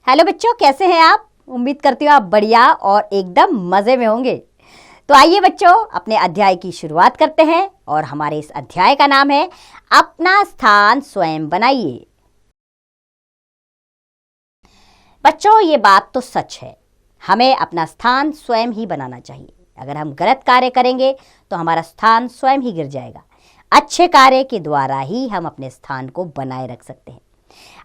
Hello बच्चों, कैसे हैं आप? उम्मीद करती हूँ आप बढ़िया और एकदम मज़े में होंगे। तो आइए बच्चों, अपने अध्याय की शुरुआत करते हैं और हमारे इस अध्याय का नाम है अपना स्थान स्वयं बनाइए। बच्चों, ये बात तो सच है, हमें अपना स्थान स्वयं ही बनाना चाहिए। अगर हम गलत कार्य करेंगे तो हमारा स्थान स्वयं ही गिर जाएगा। अच्छे कार्य के द्वारा ही हम अपने स्थान को बनाए रख सकते हैं।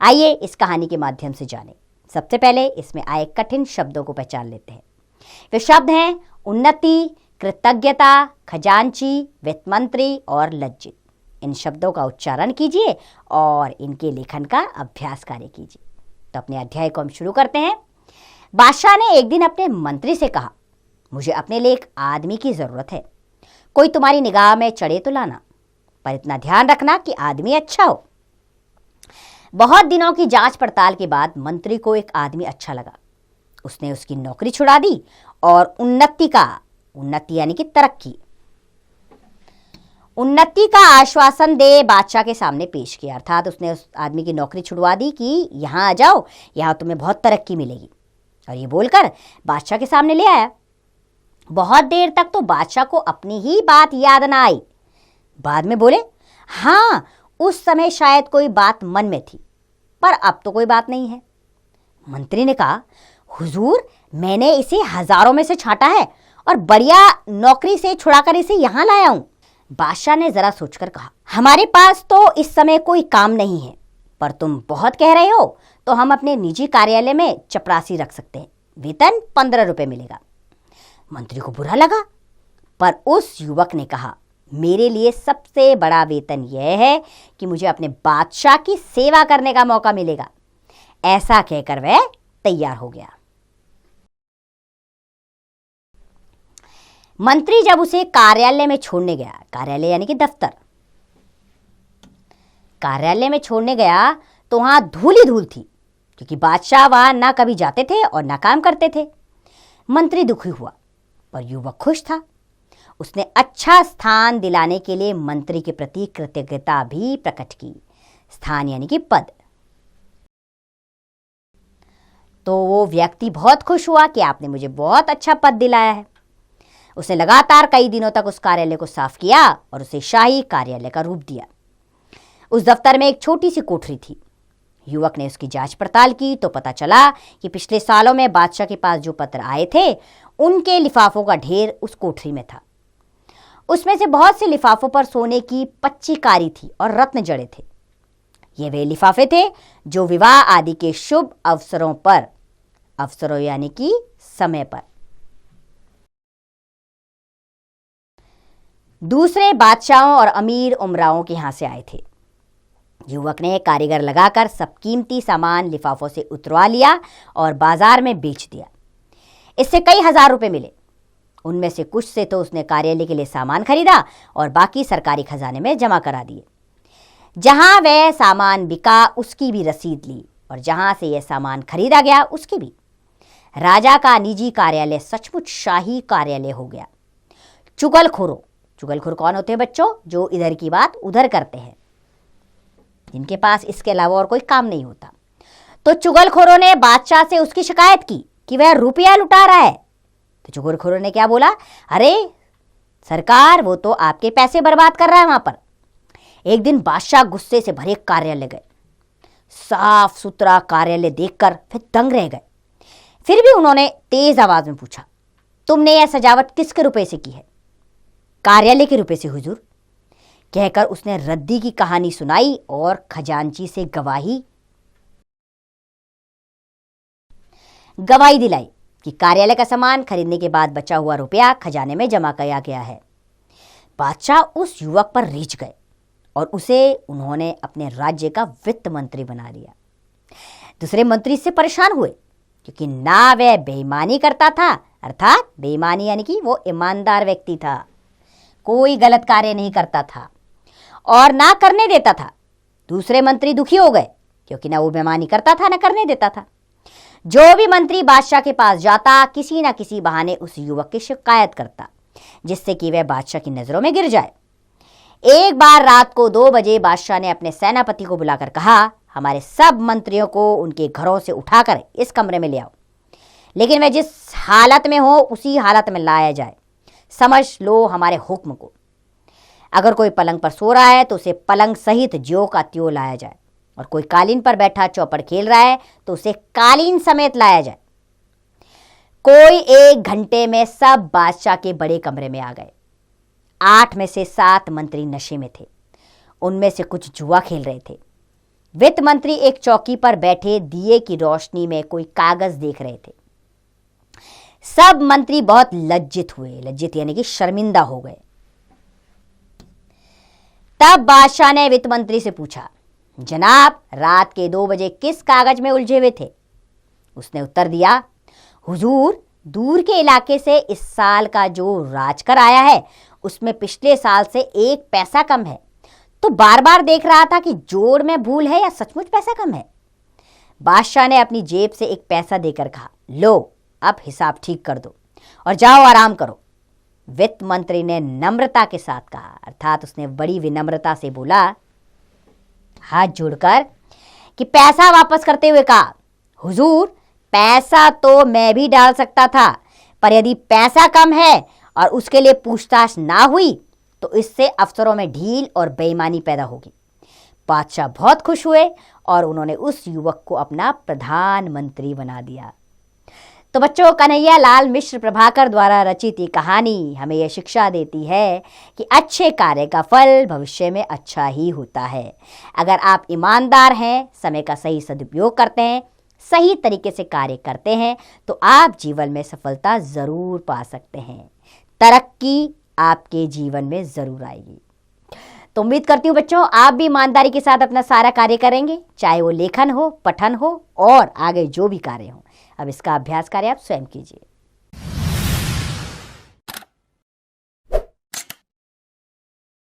आइए इस कहानी के माध्यम से जानें। सबसे पहले इसमें आए कठिन शब्दों को पहचान लेते हैं। वे शब्द हैं उन्नति, कृतज्ञता, खजांची, वित्त मंत्री और लज्जित। इन शब्दों का उच्चारण कीजिए और इनके लेखन का अभ्यास कार्य कीजिए। तो अपने अध्याय को हम शुरू करते हैं। बादशाह ने एक दिन अपने मंत्री से कहा, मुझे अपने लिए एक आदमी की जरूरत है। कोई तुम्हारी निगाह में चढ़े तो लाना, पर इतना ध्यान रखना कि आदमी अच्छा हो। बहुत दिनों की जांच पड़ताल के बाद मंत्री को एक आदमी अच्छा लगा। उसने उसकी नौकरी छुड़ा दी और उन्नति यानी कि उन्नति का आश्वासन दे बादशाह के सामने पेश किया। अर्थात उसने उस आदमी की नौकरी छुड़वा दी कि यहाँ आ जाओ, यहाँ तुम्हें बहुत तरक्की मिलेगी, और ये बोलकर बादशाह के सामने ले आया। बहुत देर तक तो बादशाह को अपनी ही बात याद ना आई। बाद में बोले, हाँ, उस समय शायद कोई बात मन में थी, पर अब तो कोई बात नहीं है। मंत्री ने कहा, हुजूर, मैंने इसे हजारों में से छांटा है और बढ़िया नौकरी से छुड़ाकर इसे यहाँ लाया हूं। बादशाह ने जरा सोचकर कहा, हमारे पास तो इस समय कोई काम नहीं है, पर तुम बहुत कह रहे हो तो हम अपने निजी कार्यालय में चपरासी रख सकते हैं। वेतन 15 रुपए मिलेगा। मंत्री को बुरा लगा, पर उस युवक ने कहा, मेरे लिए सबसे बड़ा वेतन यह है कि मुझे अपने बादशाह की सेवा करने का मौका मिलेगा। ऐसा कहकर वह तैयार हो गया। मंत्री जब उसे कार्यालय में छोड़ने गया, कार्यालय यानी कि दफ्तर, कार्यालय में छोड़ने गया तो वहां धूल ही धूल थी, क्योंकि बादशाह वहां ना कभी जाते थे और ना काम करते थे। मंत्री दुखी हुआ, पर युवक खुश था। उसने अच्छा स्थान दिलाने के लिए मंत्री के प्रति कृतज्ञता भी प्रकट की। स्थान यानी कि पद। तो वो व्यक्ति बहुत खुश हुआ कि आपने मुझे बहुत अच्छा पद दिलाया है। उसने लगातार कई दिनों तक उस कार्यालय को साफ किया और उसे शाही कार्यालय का रूप दिया। उस दफ्तर में एक छोटी सी कोठरी थी। युवक ने उसकी जांच पड़ताल की तो पता चला कि पिछले सालों में बादशाह के पास जो पत्र आए थे, उनके लिफाफों का ढेर उस कोठरी में था। उसमें से बहुत से लिफाफों पर सोने की पच्चीकारी थी और रत्न जड़े थे। ये वे लिफाफे थे जो विवाह आदि के शुभ अवसरों पर, अवसरों यानी कि समय पर, दूसरे बादशाहों और अमीर उमराओं के यहां से आए थे। युवक ने कारीगर लगाकर सब कीमती सामान लिफाफों से उतरवा लिया और बाजार में बेच दिया। इससे कई हजार रुपए मिले। उनमें से कुछ से तो उसने कार्यालय के लिए सामान खरीदा और बाकी सरकारी खजाने में जमा करा दिए। जहां वह सामान बिका उसकी भी रसीद ली और जहां से यह सामान खरीदा गया उसकी भी। राजा का निजी कार्यालय सचमुच शाही कार्यालय हो गया। चुगलखोर कौन होते हैं बच्चों? जो इधर की बात उधर करते हैं, जिनके पास इसके अलावा और कोई काम नहीं होता। तो चुगलखोरों ने बादशाह से उसकी शिकायत की कि वह रुपया लुटा रहा है। तो चुगलखोरों ने क्या बोला, अरे सरकार, वो तो आपके पैसे बर्बाद कर रहा है वहां पर। एक दिन बादशाह गुस्से से भरे कार्यालय गए। साफ सुथरा कार्यालय देखकर फिर दंग रह गए। फिर भी उन्होंने तेज आवाज में पूछा, तुमने यह सजावट किसके रुपए से की है? कार्यालय के रुपए से हुजूर, कहकर उसने रद्दी की कहानी सुनाई और खजांची से गवाही दिलाई कि कार्यालय का सामान खरीदने के बाद बचा हुआ रुपया खजाने में जमा किया गया है। बादशाह उस युवक पर रीझ गए और उसे उन्होंने अपने राज्य का वित्त मंत्री बना दिया। दूसरे मंत्री इससे परेशान हुए, क्योंकि ना वह बेईमानी करता था, अर्थात बेईमानी यानी कि वो ईमानदार व्यक्ति था, कोई गलत कार्य नहीं करता था, और ना करने देता था। दूसरे मंत्री दुखी हो गए, क्योंकि ना वो बेईमानी करता था ना करने देता था। जो भी मंत्री बादशाह के पास जाता, किसी ना किसी बहाने उस युवक की शिकायत करता, जिससे कि वह बादशाह की नजरों में गिर जाए। एक बार रात को 2 बजे बादशाह ने अपने सेनापति को बुलाकर कहा, हमारे सब मंत्रियों को उनके घरों से उठाकर इस कमरे में ले आओ, लेकिन वे जिस हालत में हो उसी हालत में लाया जाए। समझ लो हमारे हुक्म को। अगर कोई पलंग पर सो रहा है तो उसे पलंग सहित ज्यों का त्यों लाया जाए, और कोई कालीन पर बैठा चौपड़ खेल रहा है तो उसे कालीन समेत लाया जाए। कोई 1 घंटे में सब बादशाह के बड़े कमरे में आ गए। 8 में से 7 मंत्री नशे में थे। उनमें से कुछ जुआ खेल रहे थे। वित्त मंत्री एक चौकी पर बैठे दिए की रोशनी में कोई कागज देख रहे थे। सब मंत्री बहुत लज्जित हुए, लज्जित यानी कि शर्मिंदा हो गए। तब बादशाह ने वित्त मंत्री से पूछा, जनाब रात के 2 बजे किस कागज में उलझे हुए थे? उसने उत्तर दिया, हुजूर दूर के इलाके से इस साल का जो राजकर आया है उसमें पिछले साल से 1 पैसा कम है, तो बार बार देख रहा था कि जोड़ में भूल है या सचमुच पैसा कम है। बादशाह ने अपनी जेब से 1 पैसा देकर कहा, लो अब हिसाब ठीक कर दो और जाओ आराम करो। वित्त मंत्री ने नम्रता के साथ कहा, अर्थात उसने बड़ी विनम्रता से बोला, हाथ जोड़कर, कि पैसा वापस करते हुए कहा, हुजूर पैसा तो मैं भी डाल सकता था, पर यदि पैसा कम है और उसके लिए पूछताछ ना हुई तो इससे अफसरों में ढील और बेईमानी पैदा होगी। बादशाह बहुत खुश हुए और उन्होंने उस युवक को अपना प्रधानमंत्री बना दिया। तो बच्चों, कन्हैया लाल मिश्र प्रभाकर द्वारा रचित ये कहानी हमें यह शिक्षा देती है कि अच्छे कार्य का फल भविष्य में अच्छा ही होता है। अगर आप ईमानदार हैं, समय का सही सदुपयोग करते हैं, सही तरीके से कार्य करते हैं, तो आप जीवन में सफलता जरूर पा सकते हैं। तरक्की आपके जीवन में जरूर आएगी। तो उम्मीद करती हूँ बच्चों आप भी ईमानदारी के साथ अपना सारा कार्य करेंगे, चाहे वो लेखन हो, पठन हो और आगे जो भी कार्य हो। अब इसका अभ्यास कार्य आप स्वयं कीजिए।